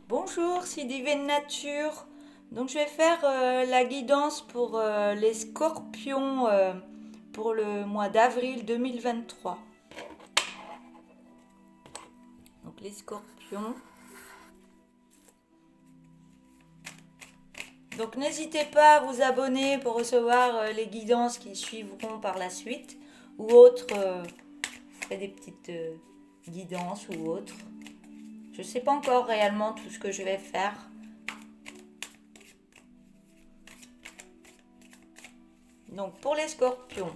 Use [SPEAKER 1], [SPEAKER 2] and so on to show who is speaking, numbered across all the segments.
[SPEAKER 1] Bonjour, c'est Divine Nature. Donc je vais faire la guidance pour les scorpions pour le mois d'avril 2023. Donc les scorpions. Donc n'hésitez pas à vous abonner pour recevoir les guidances qui suivront par la suite ou autres, des petites guidances ou autres. Je ne sais pas encore réellement tout ce que je vais faire. Donc pour les scorpions,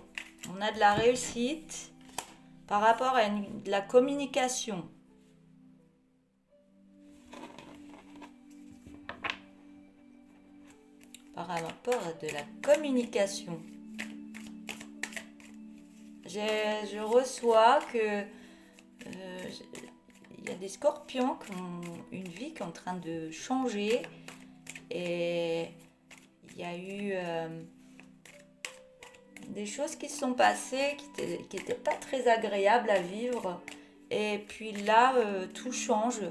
[SPEAKER 1] on a de la réussite par rapport à de la communication. Par rapport à de la communication. Je reçois que il y a des scorpions qui ont une vie qui est en train de changer et il y a eu des choses qui se sont passées qui étaient pas très agréables à vivre et puis là tout change.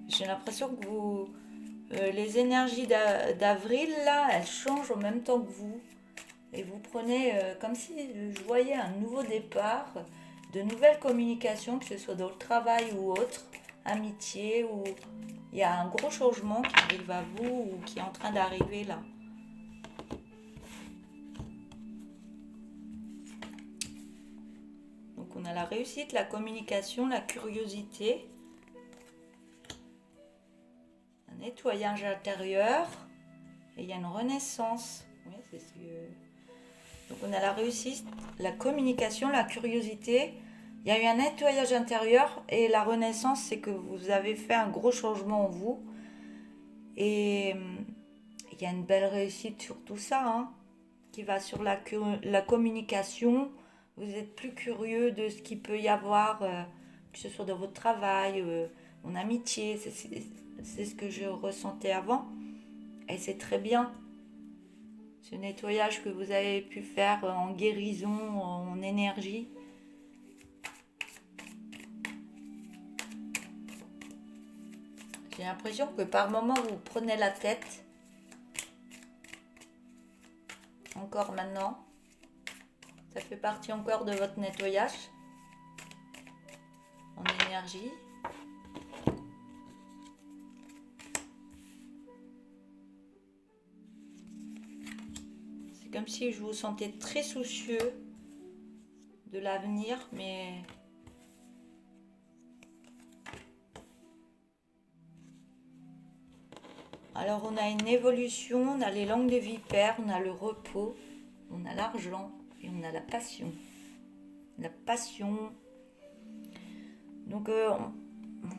[SPEAKER 1] J'ai l'impression que les énergies d'avril là elles changent en même temps que vous et vous prenez comme si je voyais un nouveau départ, de nouvelles communications, que ce soit dans le travail ou autre, amitié, ou il y a un gros changement qui arrive à vous ou qui est en train d'arriver là. Donc on a la réussite, la communication, la curiosité, un nettoyage intérieur et il y a une renaissance. Oui, c'est ce que... Donc on a la réussite, la communication, la curiosité. Il y a eu un nettoyage intérieur et la renaissance, c'est que vous avez fait un gros changement en vous. Et il y a une belle réussite sur tout ça, hein, qui va sur la communication. Vous êtes plus curieux de ce qu'il peut y avoir, que ce soit dans votre travail, en amitié. C'est ce que je ressentais avant. Et c'est très bien. Ce nettoyage que vous avez pu faire en guérison, en énergie. J'ai l'impression que par moments vous prenez la tête. Encore maintenant. Ça fait partie encore de votre nettoyage. En énergie. C'est comme si je vous sentais très soucieux de l'avenir, mais alors on a une évolution, on a les langues de vipère, on a le repos, on a l'argent et on a la passion. La passion. Donc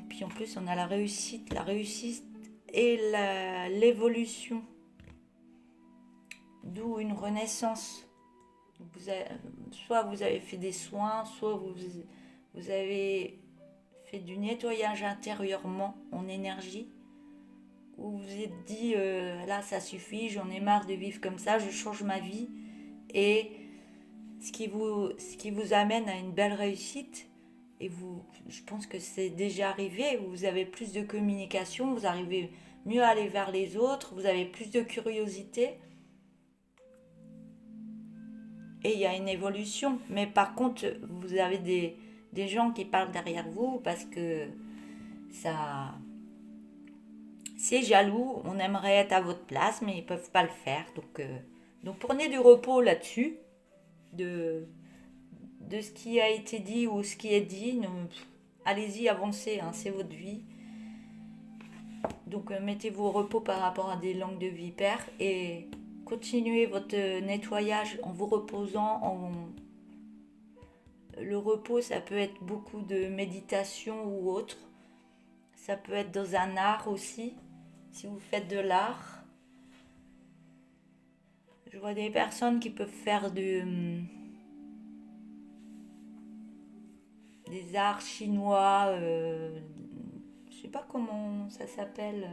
[SPEAKER 1] puis en plus on a la réussite et l'évolution. D'où une renaissance. Soit vous avez fait des soins, soit vous avez fait du nettoyage intérieurement en énergie, où vous vous êtes dit là ça suffit, j'en ai marre de vivre comme ça, je change ma vie, et ce qui vous amène à une belle réussite. Et je pense que c'est déjà arrivé, vous avez plus de communication, vous arrivez mieux à aller vers les autres, vous avez plus de curiosité. Et il y a une évolution. Mais par contre, vous avez des gens qui parlent derrière vous parce que ça... C'est jaloux, on aimerait être à votre place, mais ils ne peuvent pas le faire. Donc prenez du repos là-dessus, de ce qui a été dit ou ce qui est dit. Allez-y, avancez, hein, c'est votre vie. Donc mettez-vous au repos par rapport à des langues de vipère et continuez votre nettoyage en vous reposant. Le repos, ça peut être beaucoup de méditation ou autre. Ça peut être dans un art aussi, si vous faites de l'art. Je vois des personnes qui peuvent faire des arts chinois. Je sais pas comment ça s'appelle.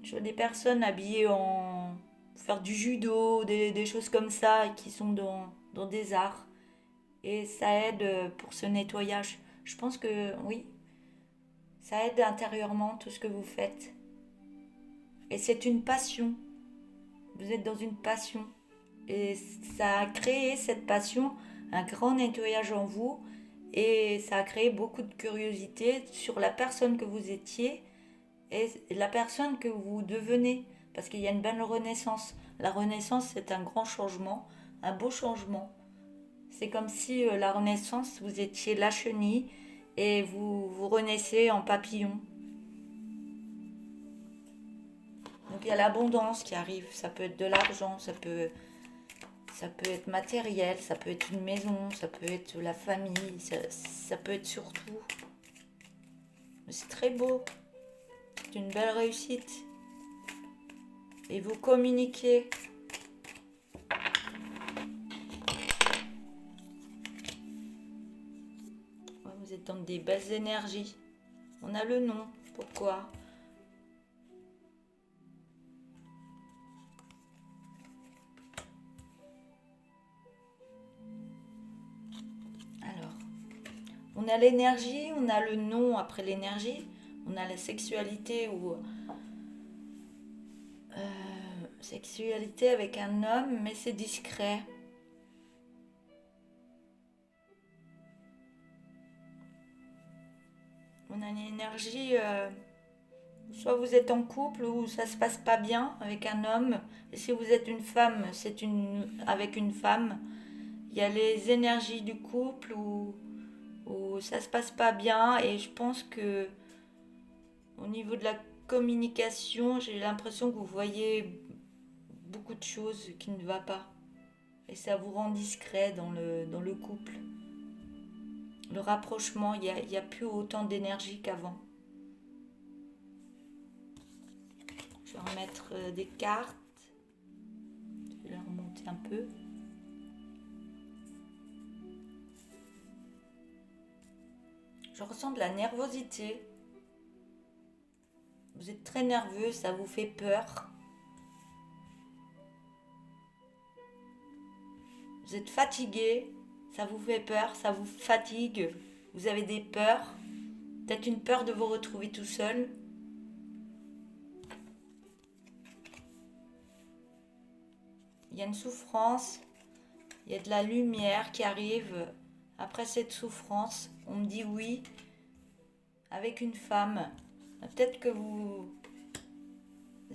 [SPEAKER 1] Je vois des personnes habillées en... faire du judo, des choses comme ça, qui sont dans des arts. Et ça aide pour ce nettoyage. Je pense que oui, ça aide intérieurement tout ce que vous faites. Et c'est une passion. Vous êtes dans une passion. Et ça a créé cette passion, un grand nettoyage en vous. Et ça a créé beaucoup de curiosité sur la personne que vous étiez et la personne que vous devenez. Parce qu'il y a une belle renaissance. La renaissance, c'est un grand changement, un beau changement. C'est comme si la renaissance, vous étiez la chenille et vous renaissez en papillon. Donc il y a l'abondance qui arrive. Ça peut être de l'argent, ça peut être matériel, ça peut être une maison, ça peut être la famille, ça peut être surtout. Mais c'est très beau. C'est une belle réussite. Et vous communiquez. Ouais, vous êtes dans des belles énergies. On a le nom. Pourquoi ? Alors, on a l'énergie, on a le nom après l'énergie, on a la sexualité ou sexualité avec un homme, mais c'est discret. On a une énergie, soit vous êtes en couple ou ça se passe pas bien avec un homme. Et si vous êtes une femme, c'est avec une femme. Il y a les énergies du couple où ça se passe pas bien. Et je pense que au niveau de la communication, j'ai l'impression que vous voyez beaucoup de choses qui ne va pas. Et ça vous rend discret dans le couple. Le rapprochement, il y a plus autant d'énergie qu'avant. Je vais remettre des cartes. Je vais les remonter un peu. Je ressens de la nervosité. Vous êtes très nerveux, ça vous fait peur. Vous êtes fatigué, ça vous fait peur, ça vous fatigue. Vous avez des peurs. Peut-être une peur de vous retrouver tout seul. Il y a une souffrance, il y a de la lumière qui arrive. Après cette souffrance, on me dit oui, avec une femme. Peut-être que vous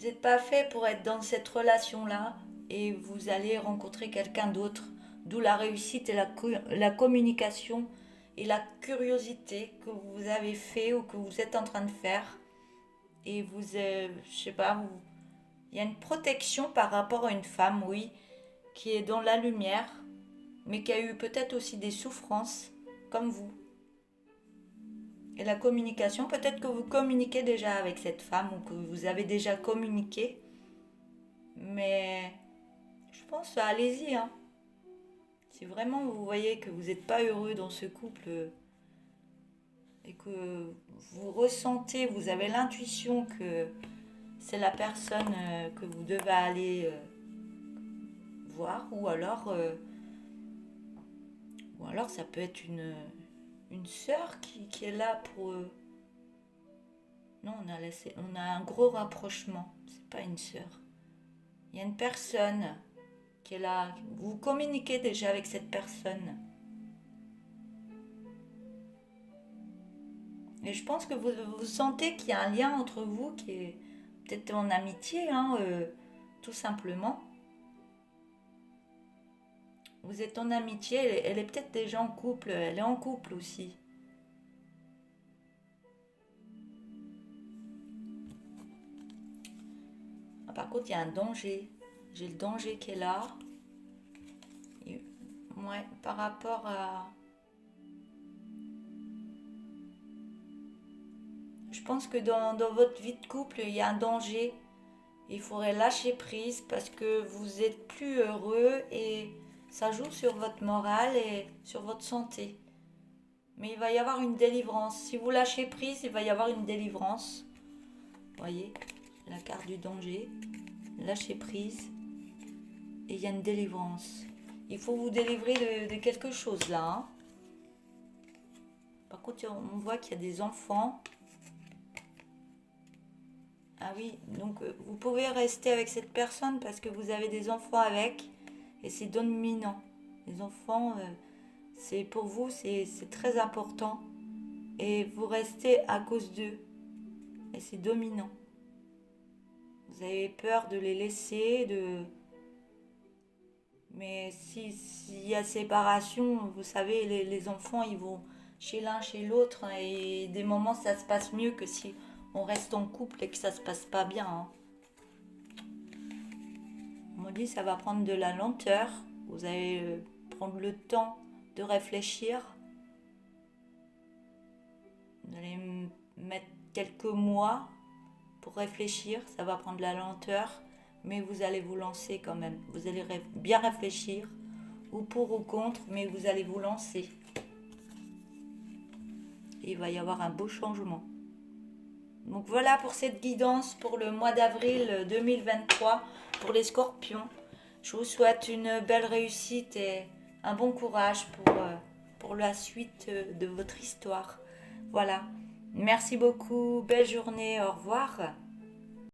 [SPEAKER 1] n'êtes pas fait pour être dans cette relation-là et vous allez rencontrer quelqu'un d'autre. D'où la réussite et la communication et la curiosité que vous avez fait ou que vous êtes en train de faire. Et je sais pas, il y a une protection par rapport à une femme, oui, qui est dans la lumière, mais qui a eu peut-être aussi des souffrances, comme vous. Et la communication, peut-être que vous communiquez déjà avec cette femme ou que vous avez déjà communiqué. Mais je pense, allez-y. Hein. Si vraiment vous voyez que vous n'êtes pas heureux dans ce couple et que vous ressentez, vous avez l'intuition que c'est la personne que vous devez aller voir, ou alors ça peut être une sœur qui est là pour... Non, on a un gros rapprochement. C'est pas une sœur. Il y a une personne qui est là. Vous communiquez déjà avec cette personne. Et je pense que vous sentez qu'il y a un lien entre vous qui est peut-être en amitié, hein, tout simplement. Vous êtes en amitié, elle est peut-être déjà en couple, elle est en couple aussi. Ah, par contre, il y a un danger. J'ai le danger qui est là. Et, ouais, par rapport à... Je pense que dans votre vie de couple, il y a un danger. Il faudrait lâcher prise parce que vous êtes plus heureux et ça joue sur votre morale et sur votre santé. Mais il va y avoir une délivrance. Si vous lâchez prise, il va y avoir une délivrance. Vous voyez, la carte du danger. Lâchez prise. Et il y a une délivrance. Il faut vous délivrer de quelque chose là. Hein. Par contre, on voit qu'il y a des enfants. Ah oui, donc vous pouvez rester avec cette personne parce que vous avez des enfants avec et c'est dominant. Les enfants, c'est pour vous, c'est très important et vous restez à cause d'eux et c'est dominant. Vous avez peur de les laisser, mais s'il y a séparation, vous savez, les enfants, ils vont chez l'un, chez l'autre, et des moments, ça se passe mieux que si on reste en couple et que ça se passe pas bien. Hein. On me dit, ça va prendre de la lenteur. Vous allez prendre le temps de réfléchir. Vous allez mettre quelques mois pour réfléchir. Ça va prendre de la lenteur, mais vous allez vous lancer quand même. Vous allez bien réfléchir, ou pour ou contre, mais vous allez vous lancer. Et il va y avoir un beau changement. Donc voilà pour cette guidance pour le mois d'avril 2023 pour les scorpions. Je vous souhaite une belle réussite et un bon courage pour la suite de votre histoire. Voilà. Merci beaucoup. Belle journée. Au revoir.